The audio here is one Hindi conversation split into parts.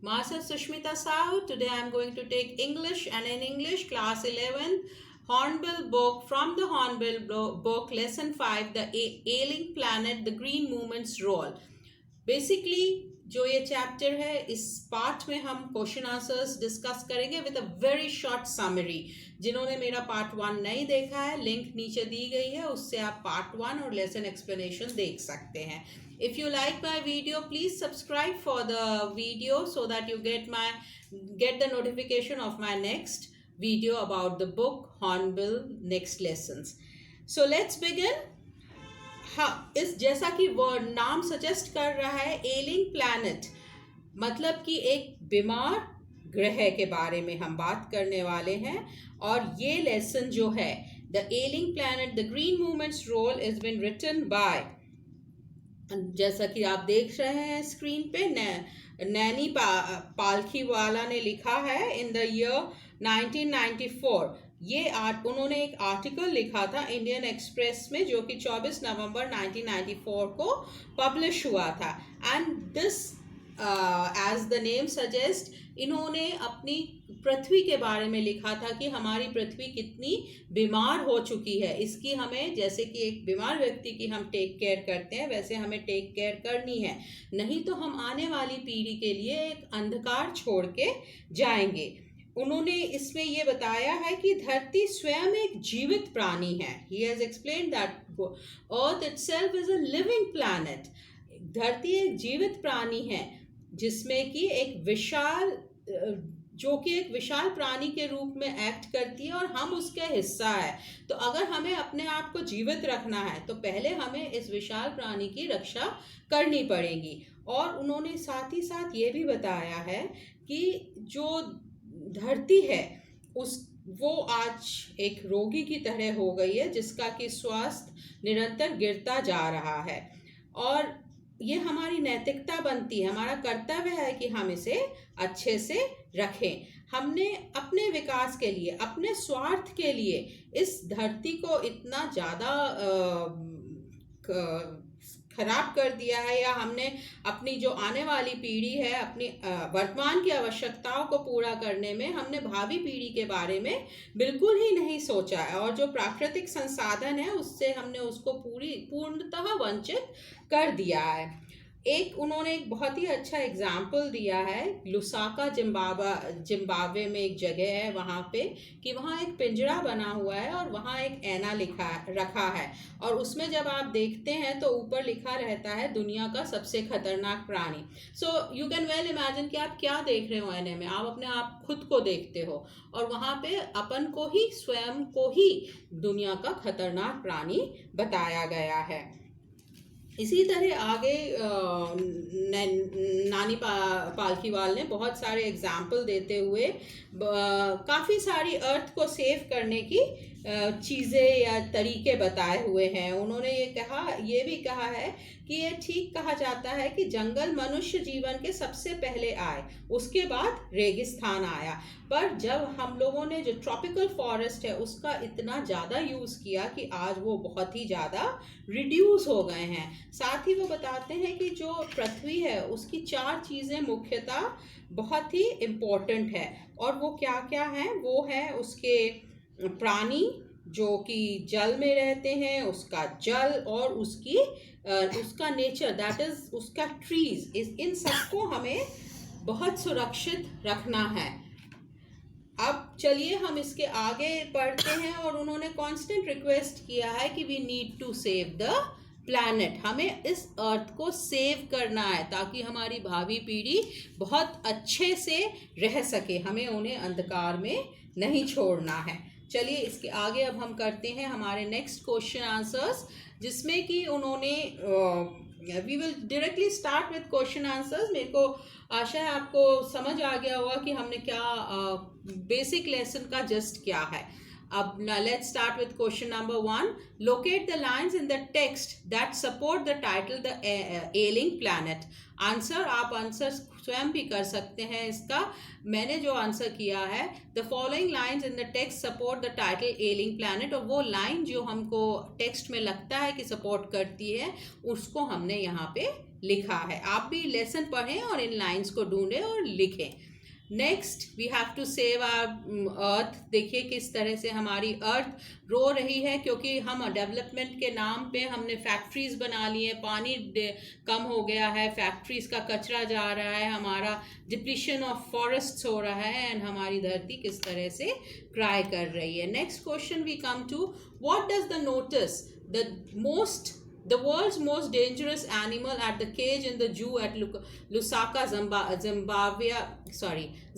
Myself Sushmita Sao. Today I am going to take English, and in English class 11 Hornbill book, from the Hornbill book lesson 5, the Ailing Planet, the Green Movement's Role. Basically जो ये चैप्टर है, इस पार्ट में हम क्वेश्चन आंसर्स डिस्कस करेंगे with a very short summary. जिन्होंने मेरा पार्ट 1 नहीं देखा है, लिंक नीचे दी गई है, उससे आप पार्ट 1 और लेसन एक्सप्लेनेशन देख सकते हैं. If you like my video, please subscribe for the video so that you get the notification of my next video about the book Hornbill next lessons. So let's begin. हाँ, इस जैसा कि वर्ड नाम सजेस्ट कर रहा है, एलिंग प्लैनेट, मतलब कि एक बीमार ग्रह के बारे में हम बात करने वाले हैं. और ये लेसन जो है, the ailing planet the green movement's role is been written by, जैसा कि आप देख रहे हैं स्क्रीन पे, नैनी पालखीवाला ने लिखा है इन द ईयर 1994. ये उन्होंने एक आर्टिकल लिखा था इंडियन एक्सप्रेस में, जो कि 24 नवंबर 1994 को पब्लिश हुआ था. And this as the name suggest, इन्होंने अपनी पृथ्वी के बारे में लिखा था कि हमारी पृथ्वी कितनी बीमार हो चुकी है. इसकी हमें, जैसे कि एक बीमार व्यक्ति की हम टेक केयर करते हैं, वैसे हमें टेक केयर करनी है, नहीं तो हम आने वाली पीढ़ी के लिए एक अंधकार छोड़ के जाएंगे. उन्होंने इसमें ये बताया है कि धरती स्वयं एक जीवित प्राणी है. He has explained that Earth itself is a living planet. धरती एक जीवित प्राणी है जिसमें कि एक विशाल, जो कि एक विशाल प्राणी के रूप में एक्ट करती है और हम उसके हिस्सा है. तो अगर हमें अपने आप को जीवित रखना है तो पहले हमें इस विशाल प्राणी की रक्षा करनी पड़ेगी. और उन्होंने साथ ही साथ ये भी बताया है कि जो धरती है वो आज एक रोगी की तरह हो गई है, जिसका कि स्वास्थ्य निरंतर गिरता जा रहा है. और ये हमारी नैतिकता बनती है, हमारा कर्तव्य है कि हम इसे अच्छे से रखें. हमने अपने विकास के लिए, अपने स्वार्थ के लिए इस धरती को इतना ज़्यादा खराब कर दिया है, या हमने अपनी जो आने वाली पीढ़ी है, अपनी वर्तमान की आवश्यकताओं को पूरा करने में हमने भावी पीढ़ी के बारे में बिल्कुल ही नहीं सोचा है. और जो प्राकृतिक संसाधन है उससे हमने उसको पूर्णतः वंचित कर दिया है. उन्होंने एक बहुत ही अच्छा एग्जाम्पल दिया है. लुसाका जिम्बाब्वे में एक जगह है वहाँ पे, कि वहाँ एक पिंजरा बना हुआ है और वहाँ एक ऐना रखा है, और उसमें जब आप देखते हैं तो ऊपर लिखा रहता है दुनिया का सबसे खतरनाक प्राणी. So you can well imagine कि आप क्या देख रहे हो ऐने में. आप अपने आप खुद को देखते हो, और वहाँ पे अपन को ही, स्वयं को ही दुनिया का खतरनाक प्राणी बताया गया है. इसी तरह आगे नानी पालखीवाल ने बहुत सारे एग्जाम्पल देते हुए काफ़ी सारी अर्थ को सेव करने की चीज़ें या तरीके बताए हुए हैं. उन्होंने ये भी कहा है कि ये ठीक कहा जाता है कि जंगल मनुष्य जीवन के सबसे पहले आए, उसके बाद रेगिस्तान आया. पर जब हम लोगों ने जो ट्रॉपिकल फॉरेस्ट है उसका इतना ज़्यादा यूज़ किया कि आज वो बहुत ही ज़्यादा रिड्यूस हो गए हैं. साथ ही वो बताते हैं कि जो पृथ्वी है उसकी 4 चीज़ें मुख्यतः बहुत ही इम्पोर्टेंट है. और वो क्या क्या हैं? वो है उसके प्राणी जो कि जल में रहते हैं, उसका जल, और उसका नेचर, दैट इज उसका ट्रीज. इन सबको हमें बहुत सुरक्षित रखना है. अब चलिए हम इसके आगे पढ़ते हैं. और उन्होंने कांस्टेंट रिक्वेस्ट किया है कि we need to save the planet. हमें इस अर्थ को सेव करना है ताकि हमारी भावी पीढ़ी बहुत अच्छे से रह सके. हमें उन्हें अंधकार में नहीं छोड़ना है. चलिए इसके आगे अब हम करते हैं हमारे नेक्स्ट क्वेश्चन आंसर्स, जिसमें कि उन्होंने we will directly start with question answers. मेरे को आशा है आपको समझ आ गया होगा कि हमने क्या बेसिक लेसन का जस्ट क्या है. अब let's start with question number 1. Locate the lines in the text that support the title The Ailing Planet. Answer आप आंसर स्वयं भी कर सकते हैं इसका. मैंने जो आंसर किया है, the following lines in the text support the title ailing planet, और वो लाइन जो हमको टेक्स्ट में लगता है कि सपोर्ट करती है उसको हमने यहाँ पे लिखा है. आप भी लेसन पढ़ें और इन लाइन्स को ढूंढें और लिखें. Next we have to save our earth. देखिए किस तरह से हमारी अर्थ रो रही है क्योंकि हम डेवलपमेंट के नाम पे हमने फैक्ट्रीज बना ली है, पानी कम हो गया है, फैक्ट्रीज का कचरा जा रहा है, हमारा डिप्लीशन ऑफ फॉरेस्ट्स हो रहा है एंड हमारी धरती किस तरह से क्राई कर रही है. Next question we come to, what does the notice the world's most dangerous animal at the cage in the zoo at Lusaka,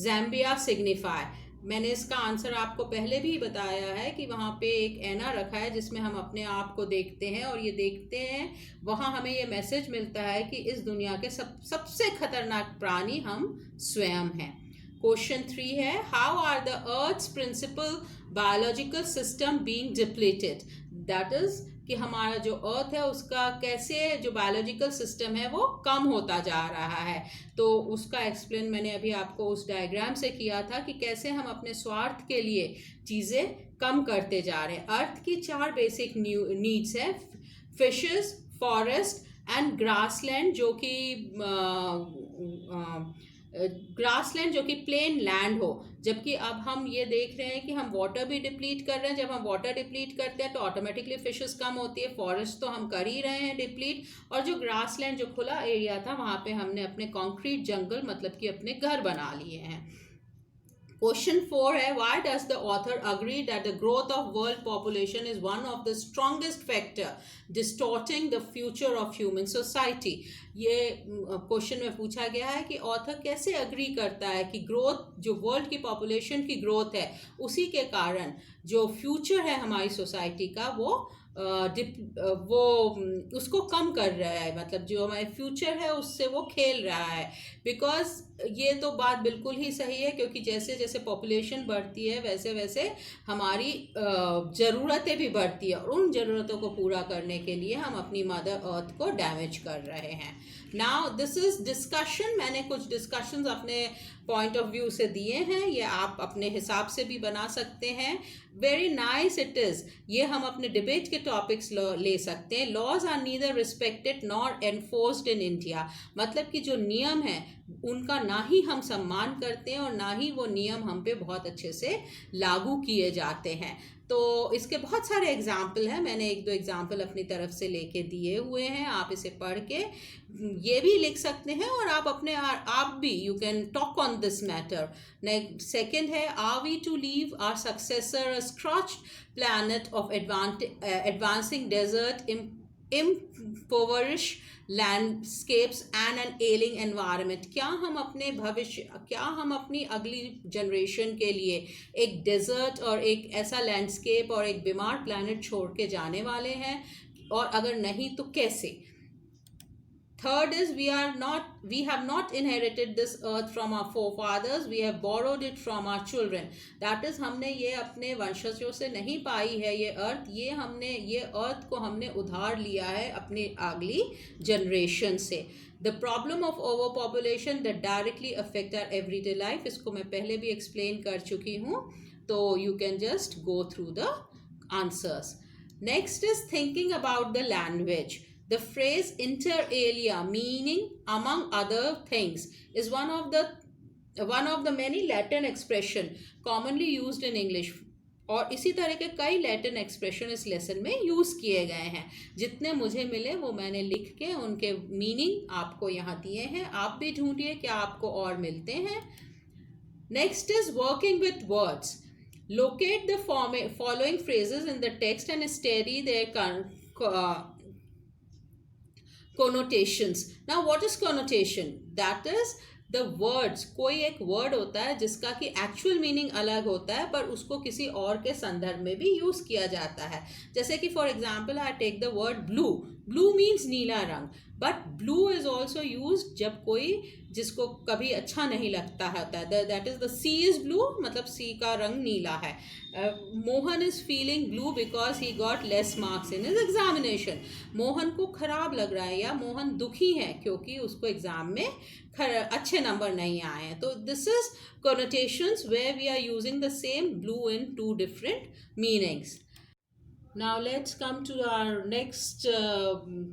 Zambia signify. मैंने इसका आंसर आपको पहले भी बताया है कि वहाँ पे एक ऐना रखा है जिसमें हम अपने आप को देखते हैं और ये देखते हैं, वहाँ हमें ये मैसेज मिलता है कि इस दुनिया के सबसे खतरनाक प्राणी हम स्वयं हैं. क्वेश्चन 3 है, how are the earth's principal biological system being depleted. That is कि हमारा जो अर्थ है उसका कैसे जो बायोलॉजिकल सिस्टम है वो कम होता जा रहा है. तो उसका एक्सप्लेन मैंने अभी आपको उस डायग्राम से किया था कि कैसे हम अपने स्वार्थ के लिए चीज़ें कम करते जा रहे हैं. अर्थ की 4 बेसिक नीड्स है, फिशेस, फॉरेस्ट एंड ग्रासलैंड, जो कि ग्रासलैंड जो कि प्लेन लैंड हो. जबकि अब हम ये देख रहे हैं कि हम वाटर भी डिप्लीट कर रहे हैं. जब हम वाटर डिप्लीट करते हैं तो ऑटोमेटिकली फिशेस कम होती है. फॉरेस्ट तो हम कर ही रहे हैं डिप्लीट, और जो ग्रासलैंड जो खुला एरिया था वहाँ पे हमने अपने कंक्रीट जंगल मतलब कि अपने घर बना लिए हैं. क्वेश्चन 4 है, why does the author agree that the growth of world population is one of the strongest factor distorting the future of human society. ये क्वेश्चन में पूछा गया है कि ऑथर कैसे अग्री करता है कि ग्रोथ, जो वर्ल्ड की पॉपुलेशन की ग्रोथ है उसी के कारण जो फ्यूचर है हमारी सोसाइटी का वो उसको कम कर रहा है, मतलब जो हमारे फ्यूचर है उससे वो खेल रहा है. बिकॉज ये तो बात बिल्कुल ही सही है क्योंकि जैसे जैसे पॉपुलेशन बढ़ती है वैसे वैसे हमारी ज़रूरतें भी बढ़ती है, और उन ज़रूरतों को पूरा करने के लिए हम अपनी मदर अर्थ को डैमेज कर रहे हैं. Now this is discussion. मैंने कुछ डिस्कशंस अपने पॉइंट ऑफ व्यू से दिए हैं, ये आप अपने हिसाब से भी बना सकते हैं. Very nice it is. ये हम अपने डिबेट के टॉपिक्स ले सकते हैं. Laws are neither respected nor enforced in India. मतलब कि जो नियम हैं उनका ना ही हम सम्मान करते हैं और ना ही वो नियम हम पे बहुत अच्छे से लागू किए जाते हैं. तो इसके बहुत सारे एग्जाम्पल हैं, मैंने 1-2 एग्जाम्पल अपनी तरफ से लेके दिए हुए हैं. आप इसे पढ़ के ये भी लिख सकते हैं और आप अपने आप भी you can talk on this matter. Second है, are we to leave our successor a scorched planet of advancing desert, impoverished landscapes and an ailing environment. क्या हम अपनी अगली जनरेशन के लिए एक डेजर्ट और एक ऐसा लैंडस्केप और एक बीमार प्लैनेट छोड़ के जाने वाले हैं, और अगर नहीं तो कैसे. Third is we have not inherited this earth from our forefathers, we have borrowed it from our children. That is, हमने ये अपने वंशजों से नहीं पाई है ये अर्थ, ये अर्थ को हमने उधार लिया है अपनी अगली जनरेशन से. The problem of overpopulation that directly affect our everyday life, इसको मैं पहले भी explain कर चुकी हूँ, तो you can just go through the answers. Next is thinking about the language. The phrase inter alia, meaning among other things, is one of the many Latin expression commonly used in English. और इसी तरह के कई लैटिन एक्सप्रेशन इस लेसन में यूज़ किए गए हैं. जितने मुझे मिले वो मैंने लिख के उनके मीनिंग आपको यहाँ दिए हैं. आप भी ढूंढिए क्या आपको और मिलते हैं. Next is working with words. Locate the following phrases in the text and study their connotations. Now what is connotation? That is the words. कोई एक वर्ड होता है जिसका कि एक्चुअल मीनिंग अलग होता है पर उसको किसी और के संदर्भ में भी यूज़ किया जाता है. जैसे कि for example I take the word blue. Blue means नीला रंग. But blue is also used जब कोई जिसको कभी अच्छा नहीं लगता है, that is the sea is blue, मतलब sea का रंग नीला है. Mohan is feeling blue because he got less marks in his examination. Mohan को खराब लग रहा है या मोहन दुखी है क्योंकि उसको एग्जाम में अच्छे नंबर नहीं आए हैं. तो this is connotations where we are using the same blue in two different meanings. Now let's come to our next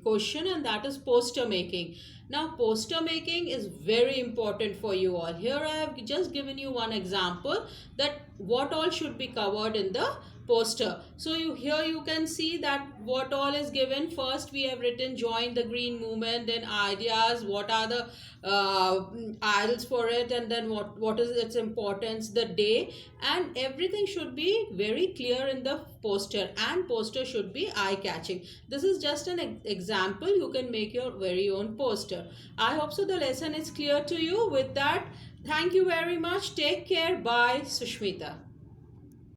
question, and that is poster making. Now poster making is very important for you all. Here I have just given you one example that what all should be covered in the poster. So here you can see that what all is given. First we have written join the green movement, then ideas, what are the idols for it, and then what is its importance, the day, and everything should be very clear in the poster, and poster should be eye-catching. This is just an example. You can make your very own poster. I hope so the lesson is clear to you. With that, thank you very much. Take care. Bye. Sushmita.